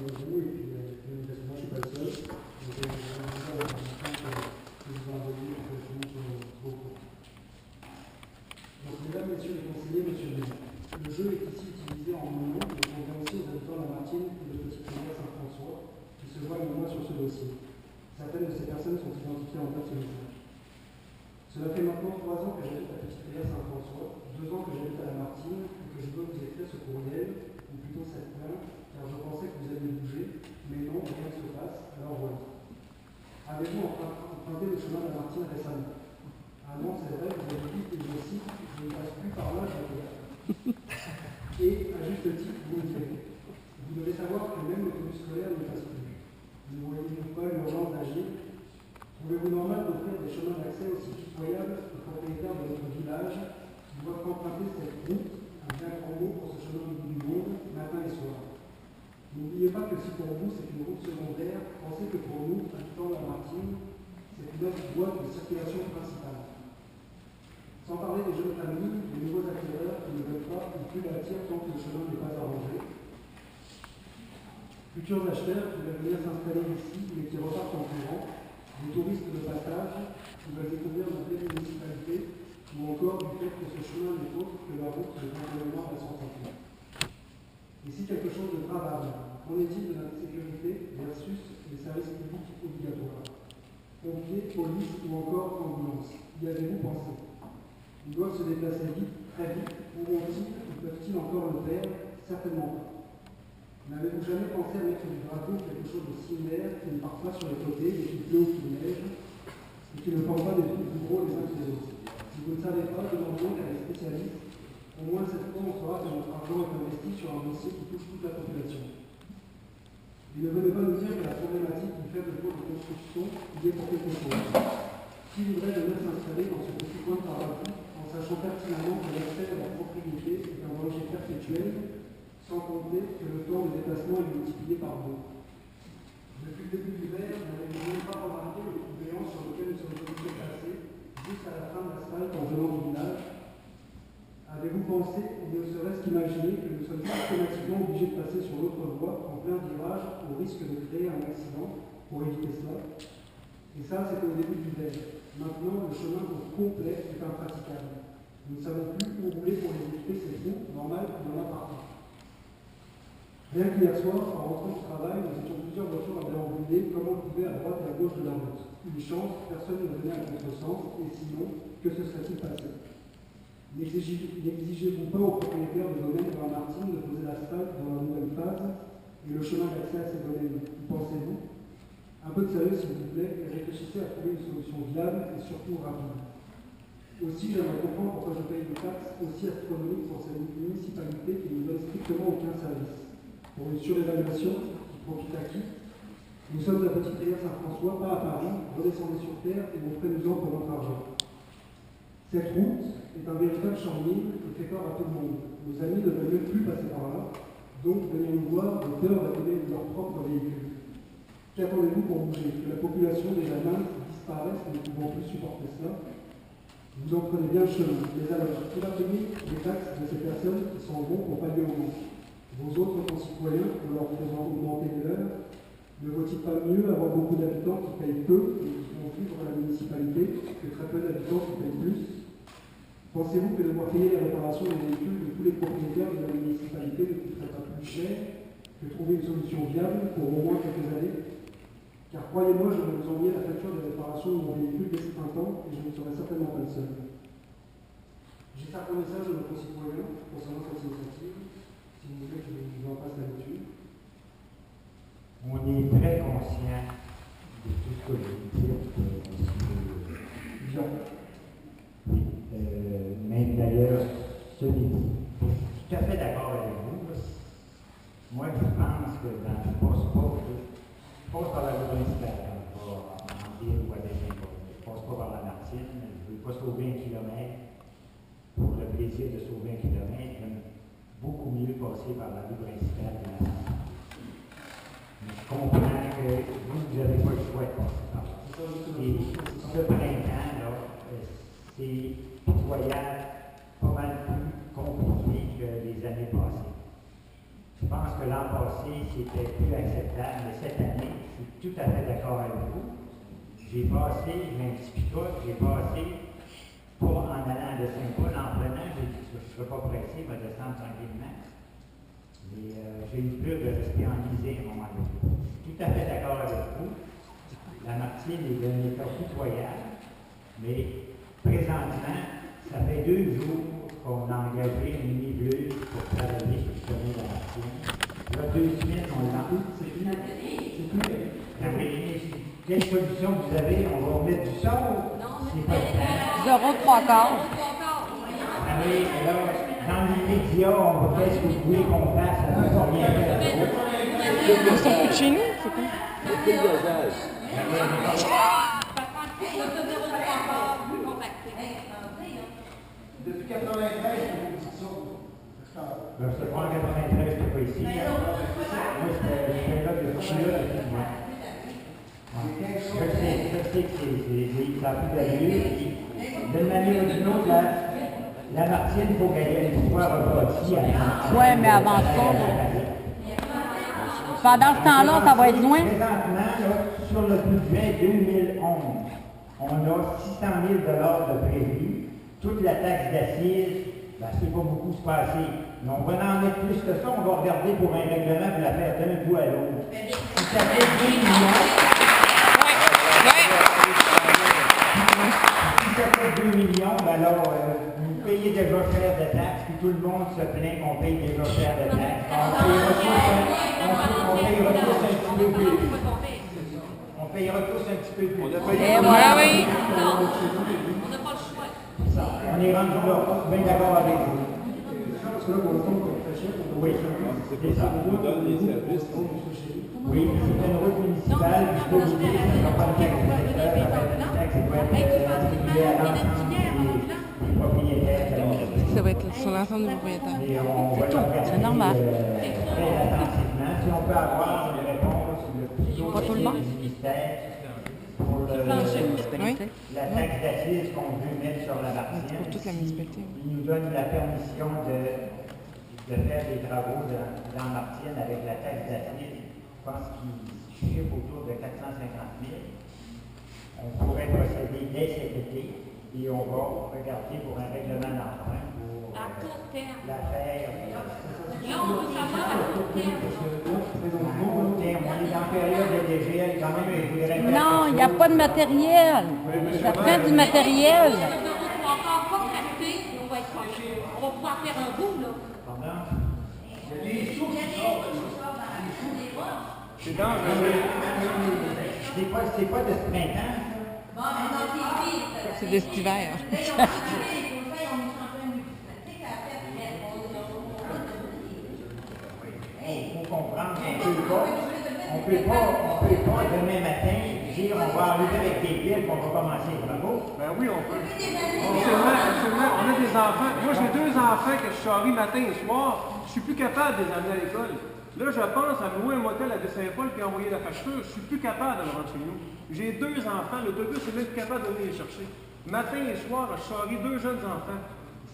vous, et puis parce que moi je ne suis pas le seul. Donc, je vais vous envoyer sur vos cours. Donc, mesdames, messieurs les conseillers, monsieur le maire, le jeu est ici utilisé en mon nom, mais convient aussi aux habitants de la Martine et de Petite-Rivière Saint-François, qui se voient avec moi sur ce dossier. Certaines de ces personnes sont identifiées en bas de ce message. Cela fait maintenant 3 ans que j'habite à Petite-Rivière Saint-François, 2 ans que j'habite à la Martine, et que je dois vous écrire ce courriel, ou plutôt cette plainte, car je pensais que vous alliez bouger, mais non, rien ne se passe, alors voilà. Avez-vous emprunté le chemin de la Martine récemment? Ah non, c'est vrai, vous avez dit, et je cite, je ne passe plus par là, je regarde. Et, à juste titre, vous le faites. Vous devez savoir que même l'autobus scolaire ne passe plus. Ne voyez-vous pas l'urgence d'agir? Trouvez-vous normal d'offrir des chemins d'accès aussi pitoyables aux propriétaires de notre village qui doivent emprunter cette route, un bien grand mot pour ce chemin du bout du monde, matin et soir? N'oubliez pas que si pour vous c'est une route secondaire, pensez que pour nous, habitants de la Martine, c'est une autre voie de circulation principale. Sans parler des jeunes familles, des nouveaux acquéreurs qui ne veulent pas ou plus bâtir tant que le chemin n'est pas arrangé. Futurs acheteurs qui veulent venir s'installer ici mais qui repartent en courant, des touristes de passage qui veulent découvrir notre belle municipalité, ou encore du fait que ce chemin n'est autre que la route de l'environnement à Saint-François. Et si quelque chose de grave arrive, qu'en est-il de notre sécurité versus les services publics obligatoires? Pompiers, police ou encore ambulance? Y avez-vous pensé? Ils doivent se déplacer vite, très vite. Pourront-ils ou peuvent-ils encore le faire? Certainement pas. N'avez-vous jamais pensé à mettre du drapeau ou quelque chose de similaire qui ne part pas sur les côtés et qui pleut ou qui neige et qui ne forme pas des trucs plus gros les uns que les autres? Si vous ne savez pas, demandons à des spécialistes. Au moins cette fois, on saura que notre argent est investi sur un dossier qui touche toute la population. Et ne venez pas nous dire que la problématique du faible taux de construction y est pour quelque chose. Qui voudrait venir s'installer dans ce petit coin de paradis en sachant pertinemment que l'accès à la propriété est un danger perpétuel, sans compter que le temps de déplacement est multiplié par 2. Depuis le début de l'hiver, vous n'avez même pas remarqué le coup béant sur lequel nous sommes obligés de passer, jusqu'à la fin de l'asphalte en venant du village. Avez-vous pensé, ou ne serait-ce qu'imaginer, que nous sommes systématiquement obligés de passer sur l'autre voie en plein virage au risque de créer un accident pour éviter cela? Et ça, c'est au début du l'hiver. Maintenant, le chemin au complet est impraticable. Nous ne savons plus où rouler pour éviter ces trous, normal, il y en a partout. Rien qu'hier soir, en rentrant du travail, nous étions plusieurs voitures à déambuler comme on pouvait à droite et à gauche de la route. Une chance, personne ne venait à contresens, et sinon, que se serait-il passé? N'exigez-vous pas aux propriétaires de domaines de la Martine de poser l'asphalte dans la nouvelle phase et le chemin d'accès à ces domaines? Y pensez-vous? Un peu de sérieux, s'il vous plaît, et réfléchissez à trouver une solution viable et surtout rapide. Aussi, j'aimerais comprendre pourquoi je paye des taxes aussi astronomiques pour cette municipalité qui ne donne strictement aucun service. Pour une surévaluation qui profite à qui? Nous sommes à Petite-Rivière Saint-François, pas à Paris, redescendez sur terre et montrez-nous-en pour notre argent. Cette route est un véritable champ de mine et fait peur à tout le monde. Nos amis ne veulent même plus passer par là, donc venez nous voir de peur d'abîmer leur propre véhicule. Qu'attendez-vous pour bouger? Que la population des Germains disparaisse, ne pouvant plus supporter cela? Vous en prenez bien le chemin, mais alors, qui va payer les taxes de ces personnes qui s'en vont pour pallier au manque? Vos autres concitoyens, en leur faisant augmenter les leurs? Ne vaut-il pas mieux avoir beaucoup d'habitants qui payent peu et qui font vivre la municipalité que très peu d'habitants qui payent plus? Pensez-vous que devoir payer la réparation des véhicules de tous les propriétaires de la municipalité ne coûterait pas plus cher que trouver une solution viable pour au moins quelques années? Car croyez-moi, je vais vous envoyer la facture de réparation de mon véhicule dès ce printemps et je ne serai certainement pas le seul. J'ai certains messages de nos concitoyens concernant cette initiative. Si vous voulez que je vous en passe la lecture. On est très conscient de tout ce que vous dites, Bien. même d'ailleurs, ce n'est tout à fait d'accord avec vous. Moi, je pense que dans le passe par la voie municipale, on va en ville ou à des impôts. Je passe pas par la Martine, je ne veux pas sauver 1 kilomètre pour le plaisir de sauver 1 kilomètre, j'aime beaucoup mieux passer par la rue principale de la Martine. Mais je comprends que vous n'avez pas le choix de passer par là. Et ce printemps, là, c'est pitoyable, pas mal plus compliqué que les années passées. Je pense que l'an passé, c'était plus acceptable, mais cette année, je suis tout à fait d'accord avec vous. J'ai passé, j'ai un petit picote, j'ai passé, pas en allant de Saint-Paul, en prenant, j'ai dit que je ne serais pas pressé, je vais descendre tranquillement. Mais j'ai eu peur de rester en Isée à un moment donné. Je suis tout à fait d'accord avec vous. La Martine est d'un état pitoyable, mais présentement, ça fait 2 jours qu'on a engagé une mini-bleue pour travailler sur le chemin de la Martine. Il y a 2 semaines, on l'a. C'est plus. Quelle solution vous avez? On va remettre du sol? C'est pas le temps. 0,3 quarts. Ah oui, alors, dans l'immédiat, qu'est-ce que vous voulez qu'on fasse? Ça ne va rien faire. Ils sont plus de chez nous, c'est quoi? Depuis 93, on dit ça. Je prends 93, je ne pas ici. Moi, j'étais là depuis là. Je sais que ça a plus d'allure. D'une manière ou d'une autre, la Martine, il faut qu'elle ait une fois rebâtie. Oui, mais avant ça, pendant ce temps-là, ça va être loin. Présentement, là, sur le budget 2011, on a 600 000 de prévu. Toute la taxe d'assises, ben, c'est pas beaucoup se passer. Mais on va en mettre plus que ça, on va regarder pour un règlement pour la faire d'un bout à l'autre. Si ça fait 2 millions, si ça fait 2 millions, ben alors, vous payez déjà cher de taxes, puis tout le monde se plaint qu'on paye déjà cher de taxes. On payera tous un petit peu plus. On payera tous un petit peu plus. Et voilà, oui. On est rendu là, bien d'accord avec vous. Parce que là, pour le temps, on fait cher. Oui, c'est ça. Oui, c'est une route municipale, je peux vous dire, ça ne va pas le taxe secteur, ça va être une taxe qui va être distribuée à l'ensemble des propriétaires. Ça va être sur l'ensemble des propriétaires. Et on va C'est tout, c'est normal. Très attentivement. Si on peut avoir une réponse le plus tôt Pas tout le monde. du ministère pour Oui. la taxe d'assises qu'on veut mettre sur la Martine. Pour toute la municipalité. Il nous donne la permission de faire des travaux dans Martine avec la taxe d'assises. Je pense qu'il chiffre autour de 450 000. On pourrait procéder dès cet été et on va regarder pour un règlement d'emprunt pour À court terme. la faire. Là, on veut savoir à court terme. On est en période de dégel, quand même, je voudrais faire Non, il n'y a pas de matériel. Ça prend du matériel. On va encore pas capter, on va être correct. On va pouvoir faire un bout, là. Pendant. C'est dangereux. C'est pas de ce printemps. C'est de cet hiver. Il faut comprendre qu'on peut pas demain matin dire on va arriver avec des piles qu'on va commencer. Bravo. Ben oui, on peut. Absolument. On a des enfants. Moi, j'ai 2 enfants que je charrie matin et soir. Je suis plus capable de les amener à l'école. Là, je pense à louer un motel à Saint-Paul et envoyer la facture. Je suis plus capable de le rendre chez nous. J'ai 2 enfants. L'autobus n'est même plus capable de venir les chercher. Matin et soir, je charrie 2 jeunes enfants.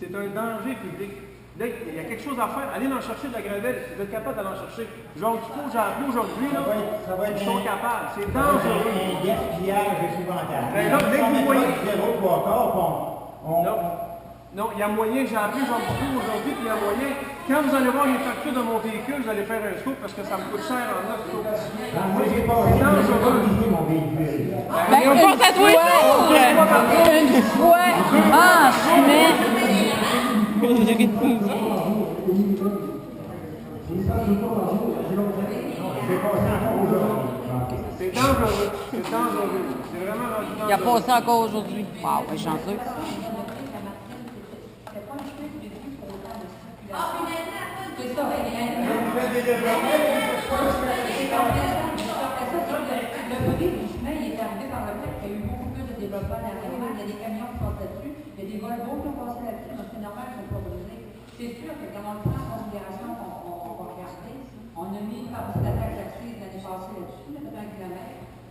C'est un danger public. Là, il y a quelque chose à faire. Allez en chercher de la gravelle. Vous êtes capable d'aller en chercher. Genre, du coup, j'ai appelé aujourd'hui, là. Ils sont capables. C'est dangereux. Un gaspillage épouvantable. Ben là, dès que vous voyez. Non, il y a moyen, j'ai appelé Jean Bourgeois aujourd'hui, puis il y a moyen. Quand vous allez voir les factures de mon véhicule, vous allez faire un saut parce que ça me coûte cher en neuf. Moi, j'ai pas visé mon véhicule. Ben, une fois, une fois en semaine. C'est dangereux. C'est dangereux. C'est vraiment dangereux. Il a passé encore aujourd'hui. Wow, ben chanceux. Le prix du chemin il est arrivé par le fait qu'il y a eu beaucoup plus de développement à l'arrière. Il y a des camions qui sont là-dessus, il y a des Volvo qui ont passé là-dessus, donc c'est normal qu'ils ne sont pas brisés. C'est sûr que quand on le prend en considération, on va regarder. On a mis par la taxe d'accise l'année passée là-dessus, là, 20 km.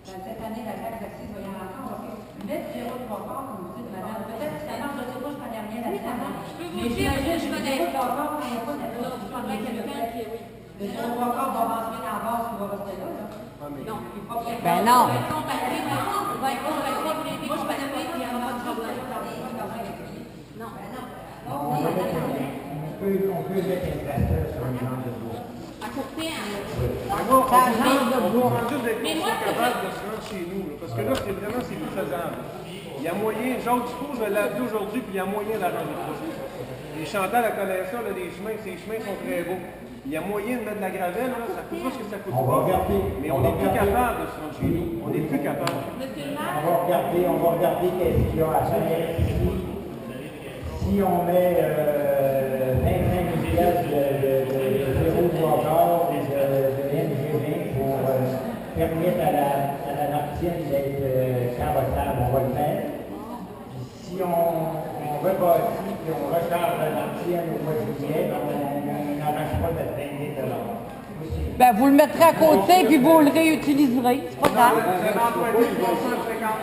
Cette année, la taxe d'accise va y en avoir. On va mettre 0,3 quarts, comme vous dites, madame. Peut-être que ça marche, je ne sais pas, je ne connais rien là-dedans. Je peux Mais vous dire que je j'imagine connais 0,3 quarts, il n'y a pas de quelqu'un qui est, oui. Le Beauregard va rentrer dans la base, il va rester là. Non, il va Ben non. Il va être contacté, mais il va être contacté, puis moi, je vais l'appeler, puis il n'y aura pas de problème. Non, On peut mettre un tracteur sur une jambe de bois. à court terme. On demande juste d'être Mais moi, capable de se rendre chez nous, là, parce que là, c'est vraiment plus faisable. Il y a moyen, Jacques Dufour, je l'ai appelé aujourd'hui, puis il y a moyen d'arranger tout ça. Et Chantal, elle connaît ça, là, les chemins, ces chemins sont très beaux. Il y a moyen de mettre de la gravelle, là, ça coûte pas ce que ça coûte. On va regarder. Mais on n'est plus capable de se rendre chez nous. On n'est plus capable. Monsieur le On maire, va regarder qu'est-ce qu'il y a à faire ici. Si on met 25 000 piastres de zéro Beauregard et de MG20 pour permettre à la Martine d'être carrossable, on va le faire. Si on rebâtit et on recharge la Martine au mois de juillet, on n'arrache pas notre 20 000 $. Ben, vous le mettrez à côté, puis vous le réutiliserez. C'est pas grave.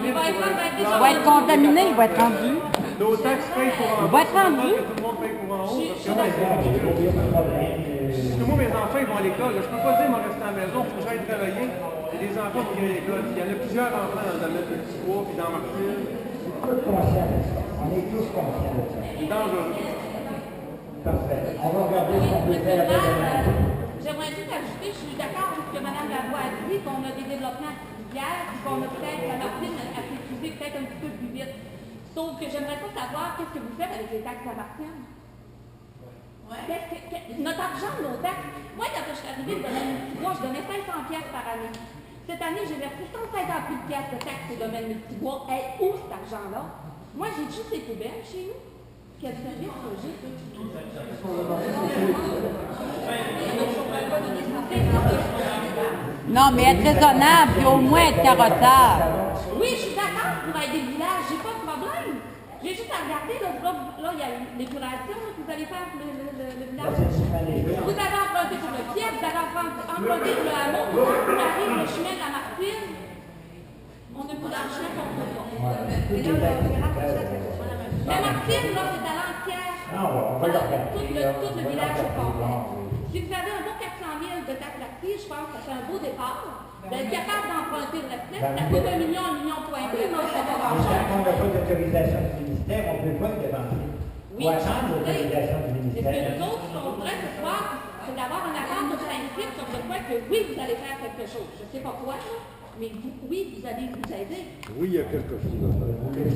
il va être contacté. Il va être contaminé, il va être rendu. Nos taxes payent pour en Il va être rendu. que tout le monde paye pour en haut. Parce que Parce moi, mes enfants ils vont à l'école. Je ne peux pas dire m'en rester à la maison, il faut que j'aille travailler. Il y a des enfants qui viennent à l'école. Il y en a plusieurs enfants dans le domaine de petit bois puis dans Martine. On est tous conscients de ça. C'est dangereux. Parfait. On va regarder ce qu'on peut faire avec la J'aimerais juste ajouter, je suis d'accord avec ce que Mme Lavoie a dit, qu'on a des développements artificiels, puis qu'on a peut-être, la Martine a pu utiliser peut-être un petit peu plus vite. Sauf que j'aimerais pas savoir qu'est-ce que vous faites avec les taxes Lamartine. Notre argent, nos taxes. Moi, quand je suis arrivée au domaine multibois, je donnais 500 piastres par année. Cette année, j'ai versé 150 000 piastres de taxes au domaine multibois. Et où cet argent-là? Moi, j'ai juste des poubelles chez nous. Quel service que j'ai? Non, mais être raisonnable, puis au moins être carrossable. Oui, je suis d'accord pour aider le village, j'ai pas de problème. J'ai juste à regarder, là, il y a l'épuration que vous allez faire pour le village. Vous avez emprunté pour le pied, vous avez emprunté pour le hameau, pour arriver le chemin de la Martine. On n'a plus d'argent pour la Martine, là, c'est à l'entière. Tout le village est complet. Si vous avez un beau 400 000 de taxes actives, je pense que c'est un beau départ. Vous êtes capable d'emprunter le reste. Ça coûte 1 million, 1,2 million, mais ça va pas cher. Quand on n'a pas d'autorisation du ministère, on ne peut pas le dépenser. Oui, Ou attendre l'autorisation du mais ce ministère. que nous autres, ce qu'on voudrait ce soir, c'est d'avoir un accord de principe sur le fait que oui, vous allez faire quelque chose. Je ne sais pas quoi, là, mais oui, vous allez nous aider. Oui, il y a quelque chose à faire. C'est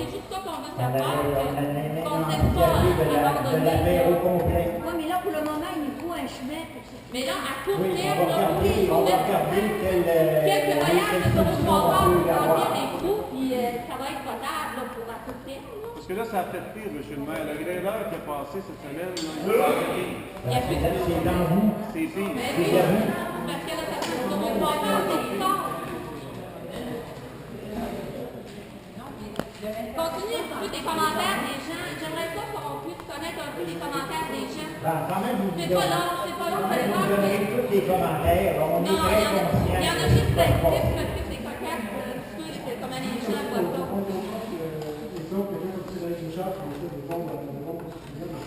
juste ça qu'on veut savoir. Qu'on ne laisse pas de la mer au complet. Oui, mais là, pour le moment, il nous faut un chemin pour ça. Mais là, à court Oui, terme, on va regarder quelques voyages de solutions transport on pour peut avoir. remplir les trous, puis ça va être potable là, pour à court terme. là. Parce que là, ça a fait pire, M. le maire. Le grêleur qui a passé cette semaine, là, il a pas arrêté. Il y a plus de C'est dans vous. C'est pire. Mais oui, parce que là, ça fait sur mon voisin, c'est bizarre. Continuez un peu des commentaires des gens. J'aimerais ça qu'on puisse connaître un peu les commentaires des gens. Quand même, vous C'est pas long, c'est pas long, vous allez voir. vous donnerez tous les commentaires. On Non, est très conscients. il y en a juste 26 qui m'occupent des coquettes, comment les gens voient ça. Exemple, quelqu'un comme Frédéric Bouchard, qui essaie de vendre constitutionnelle,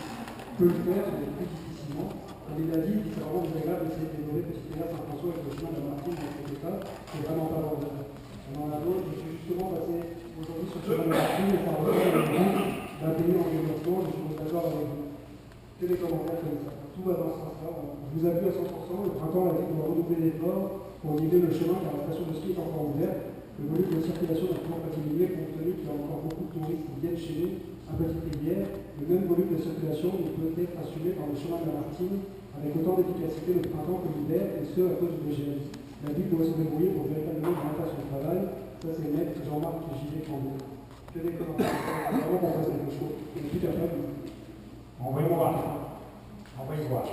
peut le faire, mais plus difficilement. Comme il l'a dit, c'est vraiment désagréable d'essayer de dévorer Petite Terre Saint-François avec le chemin de la Martine dans cet état. C'est vraiment pas abordable. On en a d'autres. Je suis justement passé aujourd'hui sur le chemin de la Martine et ça revient avec vous d'un pays en développement. Je suis d'accord avec vous. Que des commentaires comme ça. Tout va dans ce sens-là. On vous appuie à 100%. Le printemps a dit qu'on va redoubler l'effort pour niveler le chemin car la station de ski est encore ouverte. Le volume de circulation n'a toujours pas diminué compte tenu qu'il y a encore beaucoup de touristes qui viennent chez nous à Petite-Rivière. Le même volume de circulation ne peut être assumé par le chemin de la Martine avec autant d'efficacité le printemps que l'hiver, et ce à cause du GL. La ville doit se débrouiller pour véritablement rentrer à son travail. Ça, c'est net, Jean-Marc Gilet Cambon. Que des commentaires. Vraiment qu'on fasse quelque chose. On est plus capable. On va y voir. On va y voir.